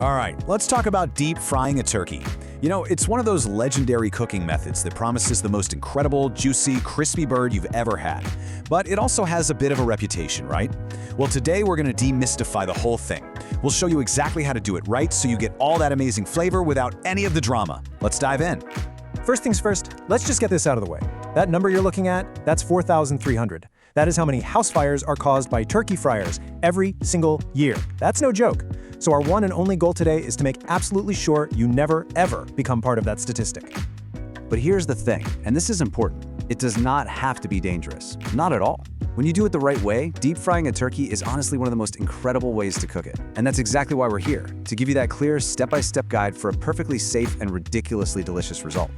All right, let's talk about deep frying a turkey. You know, it's one of those legendary cooking methods that promises the most incredible, juicy, crispy bird you've ever had. But it also has a bit of a reputation, right? Well, today we're going to demystify the whole thing. We'll show you exactly how to do it right so you get all that amazing flavor without any of the drama. Let's dive in. First things first, let's just get this out of the way. That number you're looking at, that's 4,300. That is how many house fires are caused by turkey fryers every single year. That's no joke. So our one and only goal today is to make absolutely sure you never, ever become part of that statistic. But here's the thing, and this is important. It does not have to be dangerous. Not at all. When you do it the right way, deep frying a turkey is honestly one of the most incredible ways to cook it. And that's exactly why we're here, to give you that clear step-by-step guide for a perfectly safe and ridiculously delicious result.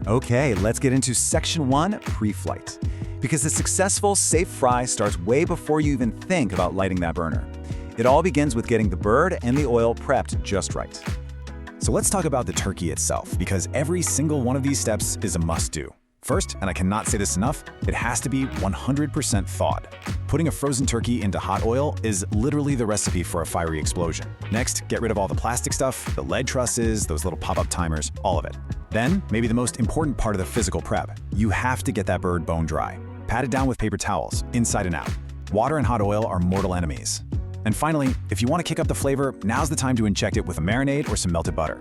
Okay, let's get into section 1, pre-flight. Because the successful, safe fry starts way before you even think about lighting that burner. It all begins with getting the bird and the oil prepped just right. So let's talk about the turkey itself, because every single one of these steps is a must-do. First, and I cannot say this enough, it has to be 100% thawed. Putting a frozen turkey into hot oil is literally the recipe for a fiery explosion. Next, get rid of all the plastic stuff, the lead trusses, those little pop-up timers, all of it. Then, maybe the most important part of the physical prep, you have to get that bird bone dry. Pat it down with paper towels, inside and out. Water and hot oil are mortal enemies. And finally, if you want to kick up the flavor, now's the time to inject it with a marinade or some melted butter.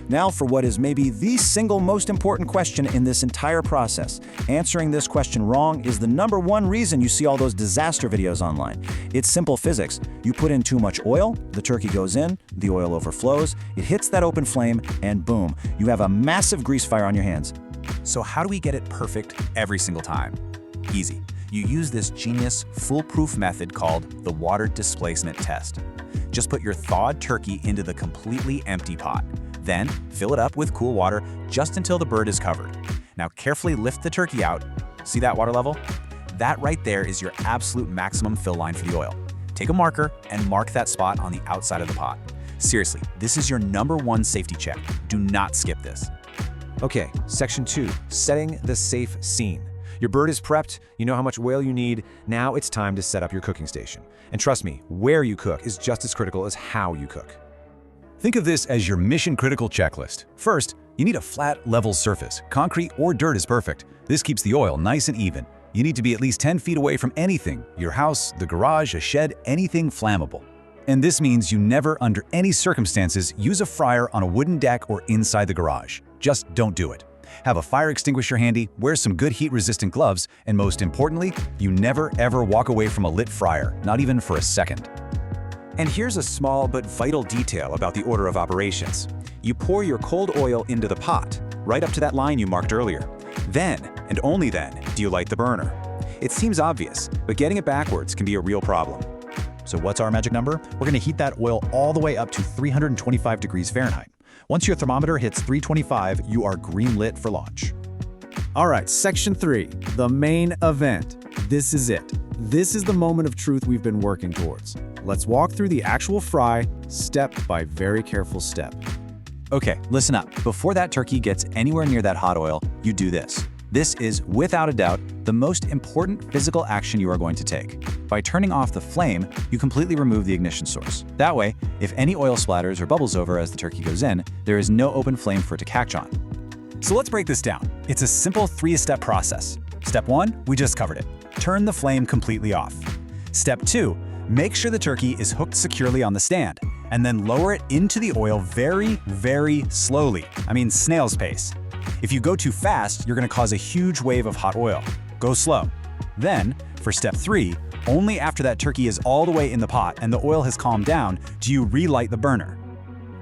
Now for what is maybe the single most important question in this entire process. Answering this question wrong is the #1 reason you see all those disaster videos online. It's simple physics. You put in too much oil, the turkey goes in, the oil overflows, it hits that open flame, and boom, you have a massive grease fire on your hands. So how do we get it perfect every single time? Easy. You use this genius, foolproof method called the water displacement test. Just put your thawed turkey into the completely empty pot. Then, fill it up with cool water just until the bird is covered. Now carefully lift the turkey out. See that water level? That right there is your absolute maximum fill line for the oil. Take a marker and mark that spot on the outside of the pot. Seriously, this is your #1 safety check. Do not skip this. Okay, section 2, setting the safe scene. Your bird is prepped, you know how much oil you need, now it's time to set up your cooking station. And trust me, where you cook is just as critical as how you cook. Think of this as your mission-critical checklist. First, you need a flat, level surface. Concrete or dirt is perfect. This keeps the oil nice and even. You need to be at least 10 feet away from anything, your house, the garage, a shed, anything flammable. And this means you never, under any circumstances, use a fryer on a wooden deck or inside the garage. Just don't do it. Have a fire extinguisher handy, wear some good heat-resistant gloves, and most importantly, you never ever walk away from a lit fryer, not even for a second. And here's a small but vital detail about the order of operations. You pour your cold oil into the pot, right up to that line you marked earlier. Then, and only then, do you light the burner. It seems obvious, but getting it backwards can be a real problem. So what's our magic number? We're going to heat that oil all the way up to 325 degrees Fahrenheit. Once your thermometer hits 325, you are green lit for launch. All right, section 3, the main event. This is it. This is the moment of truth we've been working towards. Let's walk through the actual fry, step by very careful step. Okay, listen up. Before that turkey gets anywhere near that hot oil, you do this. This is, without a doubt, the most important physical action you are going to take. By turning off the flame, you completely remove the ignition source. That way, if any oil splatters or bubbles over as the turkey goes in, there is no open flame for it to catch on. So let's break this down. It's a simple 3-step process. Step 1, we just covered it. Turn the flame completely off. Step 2, make sure the turkey is hooked securely on the stand, and then lower it into the oil very, very slowly. I mean, snail's pace. If you go too fast, you're going to cause a huge wave of hot oil. Go slow. Then, for step 3, only after that turkey is all the way in the pot and the oil has calmed down do you relight the burner.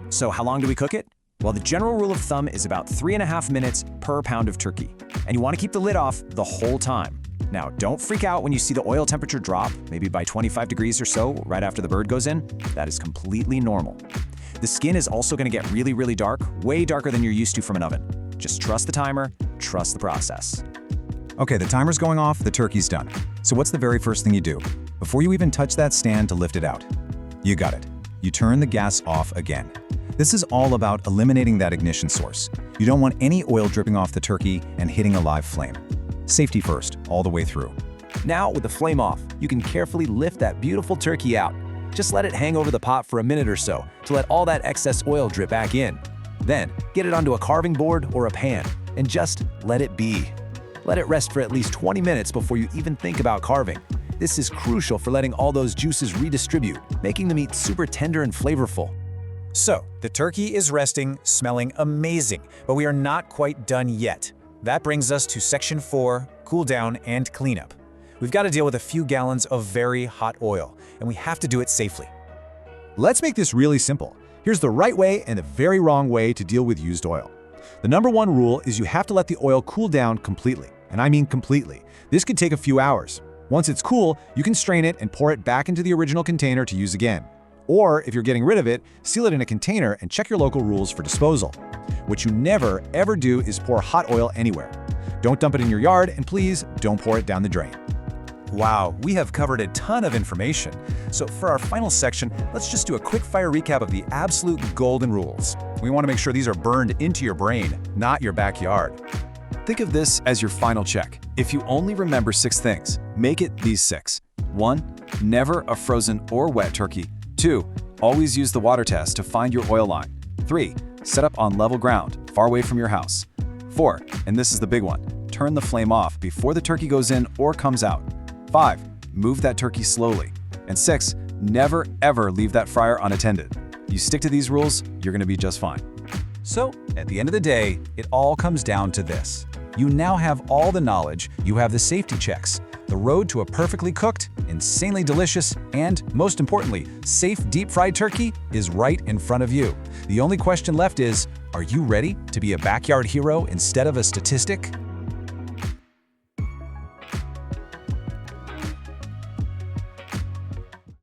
So how long do we cook it? Well, the general rule of thumb is about 3.5 minutes per pound of turkey. And you want to keep the lid off the whole time. Now, don't freak out when you see the oil temperature drop, maybe by 25 degrees or so, right after the bird goes in. That is completely normal. The skin is also going to get really, really dark, way darker than you're used to from an oven. Just trust the timer, trust the process. Okay, the timer's going off, the turkey's done. So what's the very first thing you do? Before you even touch that stand to lift it out? You got it. You turn the gas off again. This is all about eliminating that ignition source. You don't want any oil dripping off the turkey and hitting a live flame. Safety first, all the way through. Now, with the flame off, you can carefully lift that beautiful turkey out. Just let it hang over the pot for a minute or so to let all that excess oil drip back in. Then, get it onto a carving board or a pan, and just let it be. Let it rest for at least 20 minutes before you even think about carving. This is crucial for letting all those juices redistribute, making the meat super tender and flavorful. So, the turkey is resting, smelling amazing, but we are not quite done yet. That brings us to section 4, cool down and cleanup. We've got to deal with a few gallons of very hot oil, and we have to do it safely. Let's make this really simple. Here's the right way and the very wrong way to deal with used oil. The number one rule is you have to let the oil cool down completely, and I mean completely. This could take a few hours. Once it's cool, you can strain it and pour it back into the original container to use again. Or, if you're getting rid of it, seal it in a container and check your local rules for disposal. What you never, ever do is pour hot oil anywhere. Don't dump it in your yard, and please don't pour it down the drain. Wow, we have covered a ton of information. So for our final section, let's just do a quick fire recap of the absolute golden rules. We want to make sure these are burned into your brain, not your backyard. Think of this as your final check. If you only remember 6 things, make it these 6. 1. Never a frozen or wet turkey. 2. Always use the water test to find your oil line. 3. Set up on level ground, far away from your house. 4. And this is the big one. Turn the flame off before the turkey goes in or comes out. 5. Move that turkey slowly. And 6. Never ever leave that fryer unattended. You stick to these rules, you're going to be just fine. So, at the end of the day, it all comes down to this. You now have all the knowledge, you have the safety checks. The road to a perfectly cooked, insanely delicious, and, most importantly, safe deep-fried turkey is right in front of you. The only question left is, are you ready to be a backyard hero instead of a statistic?